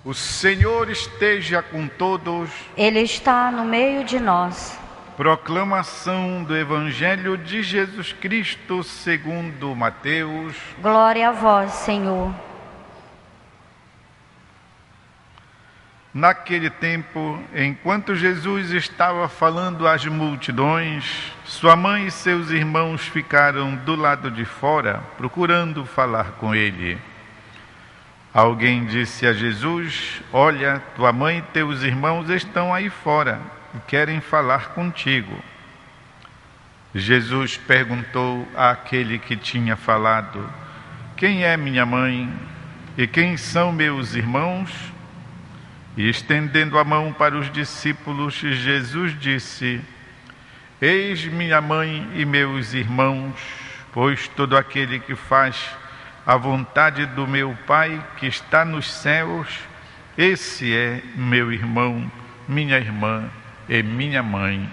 O Senhor esteja com todos. Ele está no meio de nós. Proclamação do Evangelho de Jesus Cristo segundo Mateus. Glória a vós, Senhor. Naquele tempo, enquanto Jesus estava falando às multidões, sua mãe e seus irmãos ficaram do lado de fora, procurando falar com ele. Alguém disse a Jesus: "Olha, tua mãe e teus irmãos estão aí fora e querem falar contigo." Jesus perguntou àquele que tinha falado: "Quem é minha mãe e quem são meus irmãos?" E estendendo a mão para os discípulos, Jesus disse: "Eis minha mãe e meus irmãos, pois todo aquele que faz a vontade do meu Pai que está nos céus, esse é meu irmão, minha irmã e minha mãe."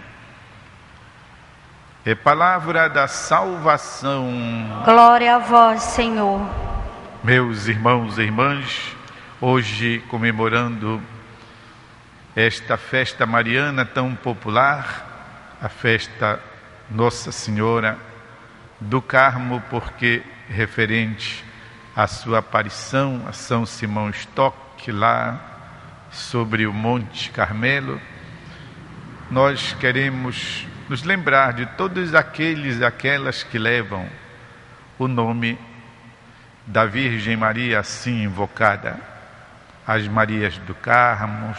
É palavra da salvação. Glória a vós, Senhor. Meus irmãos e irmãs, hoje comemorando esta festa mariana tão popular, a festa Nossa Senhora do Carmo, porque referente à sua aparição a São Simão Stock, lá sobre o Monte Carmelo, nós queremos nos lembrar de todos aqueles e aquelas que levam o nome da Virgem Maria assim invocada, as Marias do Carmo,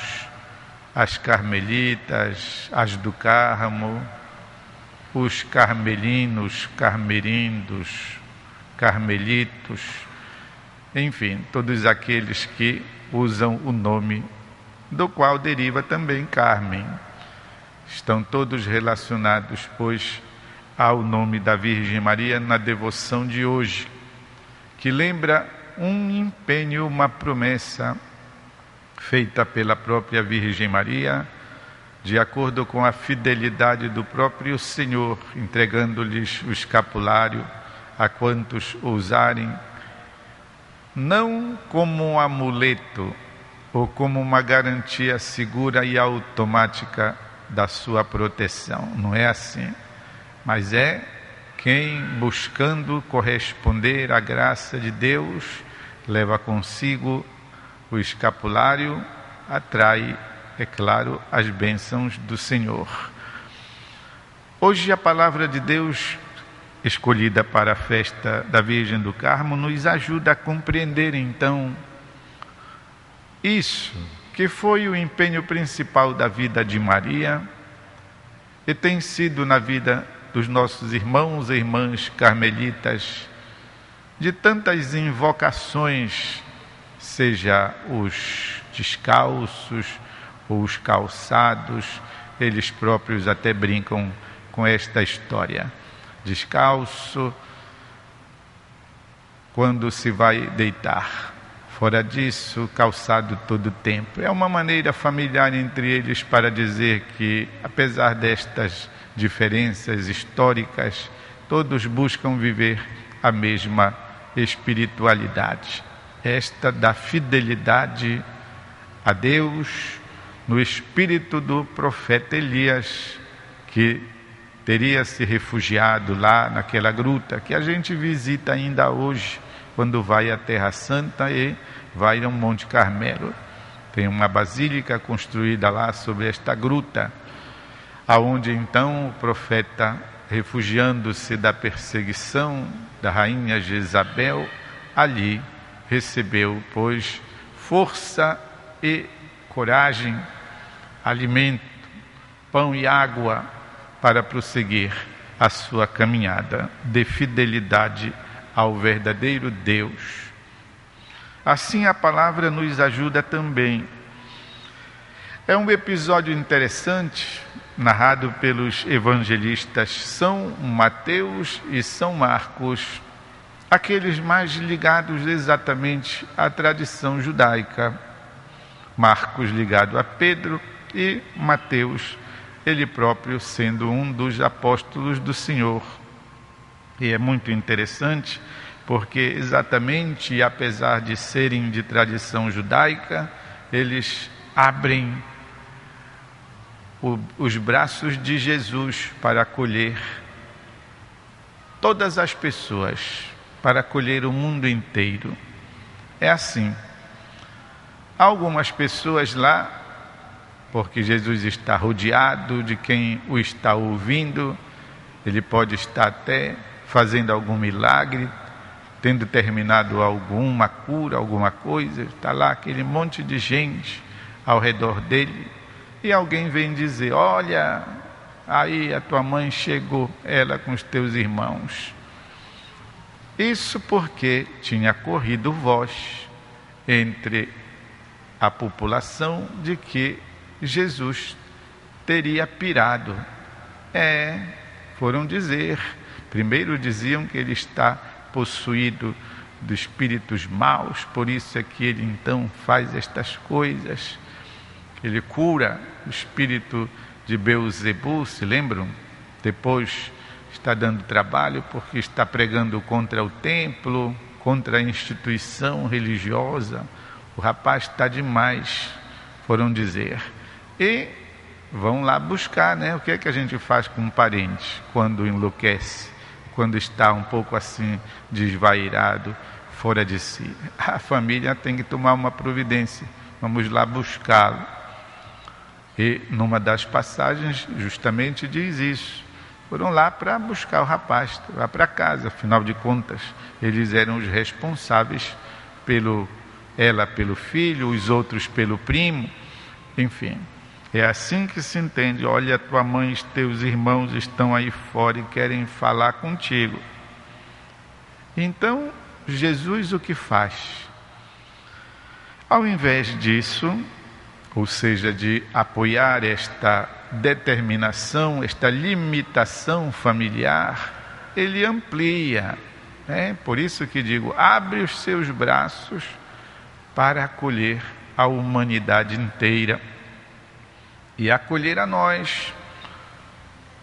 as Carmelitas, as do Carmo, os carmelinos, carmerindos, carmelitos, enfim, todos aqueles que usam o nome do qual deriva também Carmen. Estão todos relacionados, pois, ao nome da Virgem Maria na devoção de hoje, que lembra um empenho, uma promessa feita pela própria Virgem Maria, de acordo com a fidelidade do próprio Senhor, entregando-lhes o escapulário a quantos ousarem, não como um amuleto ou como uma garantia segura e automática da sua proteção. Não é assim, mas é quem, buscando corresponder à graça de Deus, leva consigo o escapulário, atrai, é claro, as bênçãos do Senhor. Hoje a palavra de Deus, escolhida para a festa da Virgem do Carmo, nos ajuda a compreender então isso, que foi o empenho principal da vida de Maria e tem sido na vida dos nossos irmãos e irmãs carmelitas, de tantas invocações, seja os descalços ou os calçados. Eles próprios até brincam com esta história. Descalço quando se vai deitar, fora disso, calçado todo o tempo. É uma maneira familiar entre eles para dizer que, apesar destas diferenças históricas, todos buscam viver a mesma espiritualidade, esta da fidelidade a Deus, no espírito do profeta Elias, que teria se refugiado lá naquela gruta que a gente visita ainda hoje quando vai à Terra Santa e vai ao Monte Carmelo. Tem uma basílica construída lá sobre esta gruta, aonde então o profeta, refugiando-se da perseguição da rainha Jezabel, ali recebeu, pois, força e coragem, alimento, pão e água para prosseguir a sua caminhada de fidelidade ao verdadeiro Deus. Assim a palavra nos ajuda também. É um episódio interessante, narrado pelos evangelistas São Mateus e São Marcos, aqueles mais ligados exatamente à tradição judaica. Marcos ligado a Pedro e Mateus, ele próprio sendo um dos apóstolos do Senhor. E é muito interessante porque exatamente, apesar de serem de tradição judaica, eles abrem os braços de Jesus para acolher todas as pessoas, para acolher o mundo inteiro. É assim. Há algumas pessoas lá, porque Jesus está rodeado de quem o está ouvindo, ele pode estar até fazendo algum milagre, tendo terminado alguma cura, alguma coisa, está lá aquele monte de gente ao redor dele, e alguém vem dizer: olha, aí a tua mãe chegou, ela com os teus irmãos. Isso porque tinha corrido voz entre a população de que Jesus teria pirado. Foram dizer, primeiro diziam que ele está possuído de espíritos maus, por isso é que ele então faz estas coisas. Ele cura o espírito de Beelzebul, se lembram? Depois está dando trabalho porque está pregando contra o templo, contra a instituição religiosa. O rapaz está demais, foram dizer. E vão lá buscar, né? O que é que a gente faz com um parente quando enlouquece, quando está um pouco assim desvairado, fora de si? A família tem que tomar uma providência, vamos lá buscá-lo. E numa das passagens justamente diz isso. Foram lá para buscar o rapaz, lá para casa, afinal de contas, eles eram os responsáveis ela pelo filho, os outros pelo primo, enfim. É assim que se entende: olha, tua mãe e teus irmãos estão aí fora e querem falar contigo. Então, Jesus o que faz? Ao invés disso, ou seja, de apoiar esta determinação, esta limitação familiar, ele amplia. Por isso que digo, abre os seus braços para acolher a humanidade inteira e acolher a nós.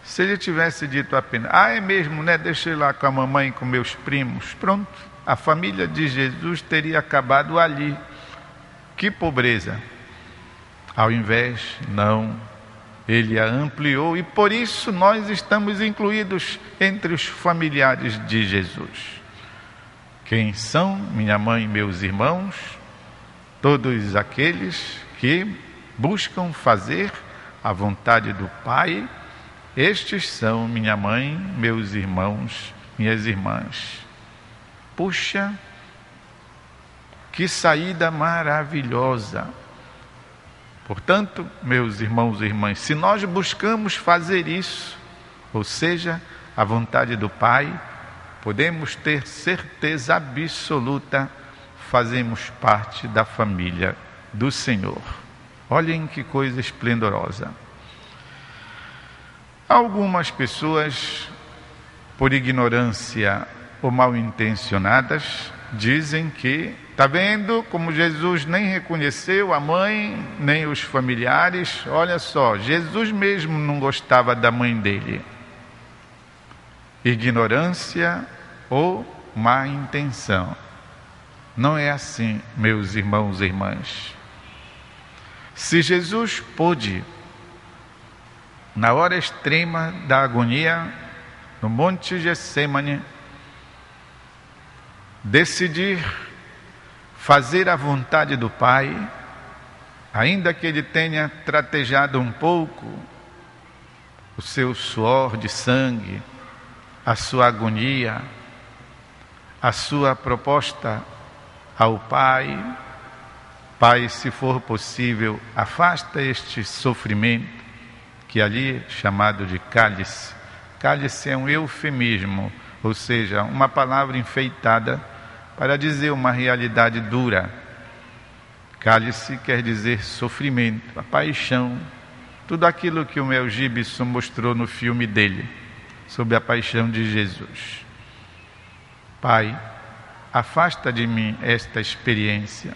Se ele tivesse dito apenas: é mesmo, né? Deixa eu ir lá com a mamãe e com meus primos, pronto, a família de Jesus teria acabado ali. Que pobreza! Ao invés, não, ele a ampliou, e por isso nós estamos incluídos entre os familiares de Jesus. Quem são minha mãe e meus irmãos? Todos aqueles que buscam fazer a vontade do Pai. Estes são minha mãe, meus irmãos, minhas irmãs. Puxa, que saída maravilhosa! Portanto, meus irmãos e irmãs, se nós buscamos fazer isso, ou seja, a vontade do Pai, podemos ter certeza absoluta, fazemos parte da família do Senhor. Olhem que coisa esplendorosa. Algumas pessoas, por ignorância ou mal intencionadas, dizem que, está vendo como Jesus nem reconheceu a mãe, nem os familiares? Olha só, Jesus mesmo não gostava da mãe dele. Ignorância ou má intenção. Não é assim, meus irmãos e irmãs. Se Jesus pôde, na hora extrema da agonia, no Monte Getsêmani, decidir fazer a vontade do Pai, ainda que ele tenha tratejado um pouco o seu suor de sangue, a sua agonia, a sua proposta ao Pai: Pai, se for possível, afasta este sofrimento, que ali é chamado de cálice. Cálice é um eufemismo, ou seja, uma palavra enfeitada para dizer uma realidade dura. Cálice quer dizer sofrimento, a paixão, tudo aquilo que o Mel Gibson mostrou no filme dele, sobre a paixão de Jesus. Pai, afasta de mim esta experiência.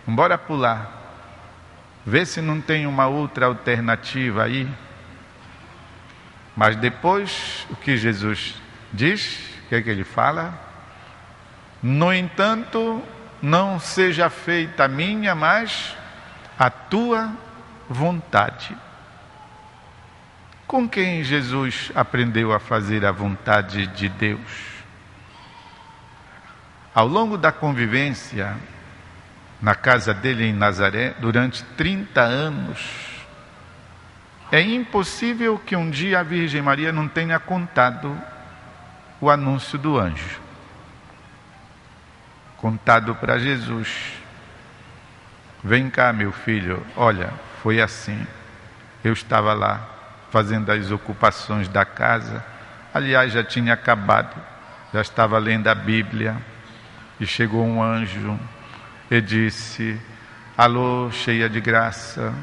Bora pular, vê se não tem uma outra alternativa aí. Mas depois, o que Jesus diz, o que é que ele fala? No entanto, não seja feita a minha, mas a tua vontade. Com quem Jesus aprendeu a fazer a vontade de Deus? Ao longo da convivência na casa dele em Nazaré, durante 30 anos, é impossível que um dia a Virgem Maria não tenha contado o anúncio do anjo. Contado para Jesus. Vem cá, meu filho, olha, foi assim. Eu estava lá fazendo as ocupações da casa. Aliás, já tinha acabado, já estava lendo a Bíblia. E chegou um anjo e disse: alô, cheia de graça,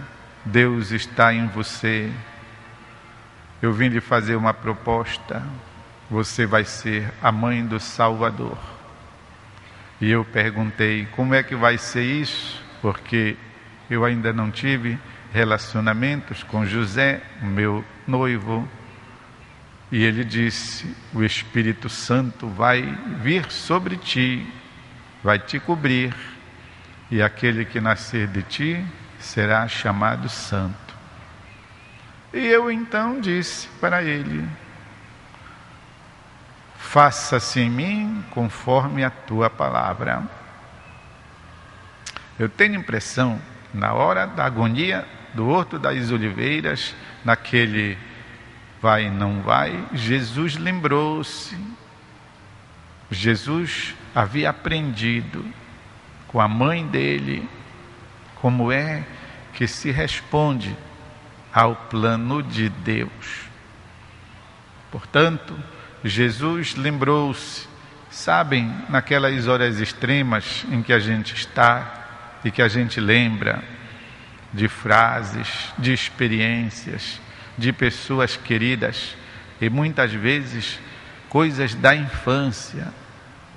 Deus está em você. Eu vim lhe fazer uma proposta. Você vai ser a mãe do Salvador. E eu perguntei: como é que vai ser isso? Porque eu ainda não tive relacionamentos com José, o meu noivo. E ele disse: o Espírito Santo vai vir sobre ti, vai te cobrir, e aquele que nascer de ti será chamado santo. E eu então disse para ele: faça-se em mim conforme a tua palavra. Eu tenho impressão, na hora da agonia do Horto das Oliveiras, naquele vai, não vai, Jesus lembrou-se. Jesus havia aprendido com a mãe dele como é que se responde ao plano de Deus. Portanto, Jesus lembrou-se, sabem, naquelas horas extremas em que a gente está e que a gente lembra de frases, de experiências, de pessoas queridas e muitas vezes coisas da infância.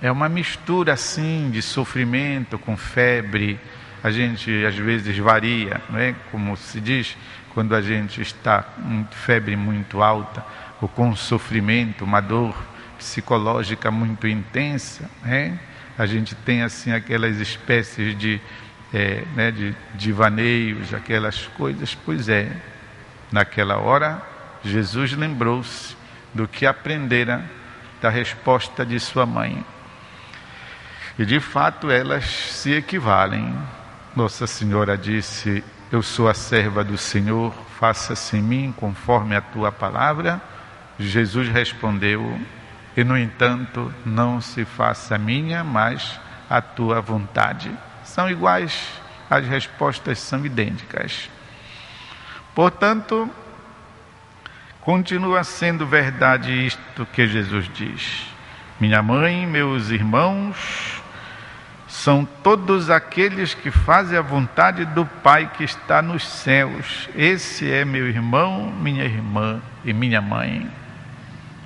É uma mistura assim de sofrimento com febre. A gente às vezes varia, não é? Como se diz, quando a gente está com febre muito alta ou com sofrimento, uma dor psicológica muito intensa, né? A gente tem assim aquelas espécies de divaneios, aquelas coisas. Pois é, naquela hora Jesus lembrou-se do que aprendera da resposta de sua mãe. E de fato elas se equivalem. Nossa Senhora disse: eu sou a serva do Senhor, faça-se em mim conforme a tua palavra. Jesus respondeu: e no entanto não se faça a minha, mas a tua vontade. São iguais, as respostas são idênticas. Portanto, continua sendo verdade isto que Jesus diz: minha mãe, meus irmãos, são todos aqueles que fazem a vontade do Pai que está nos céus. Esse é meu irmão, minha irmã e minha mãe.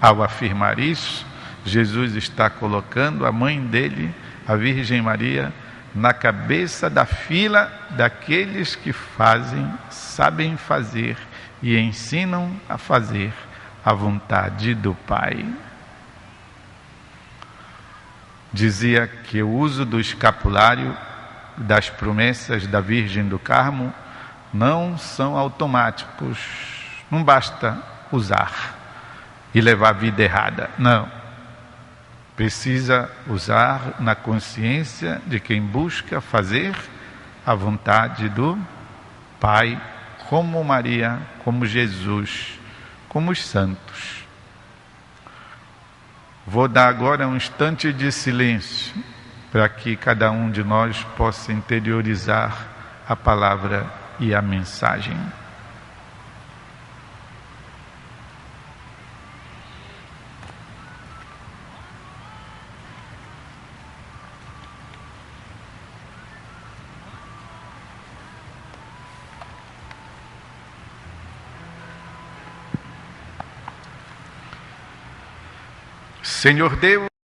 Ao afirmar isso, Jesus está colocando a mãe dele, a Virgem Maria, na cabeça da fila daqueles que fazem, sabem fazer e ensinam a fazer a vontade do Pai. Dizia que o uso do escapulário, das promessas da Virgem do Carmo, não são automáticos. Não basta usar e levar a vida errada. Não. Precisa usar na consciência de quem busca fazer a vontade do Pai, como Maria, como Jesus, como os santos. Vou dar agora um instante de silêncio para que cada um de nós possa interiorizar a palavra e a mensagem. Senhor Deus,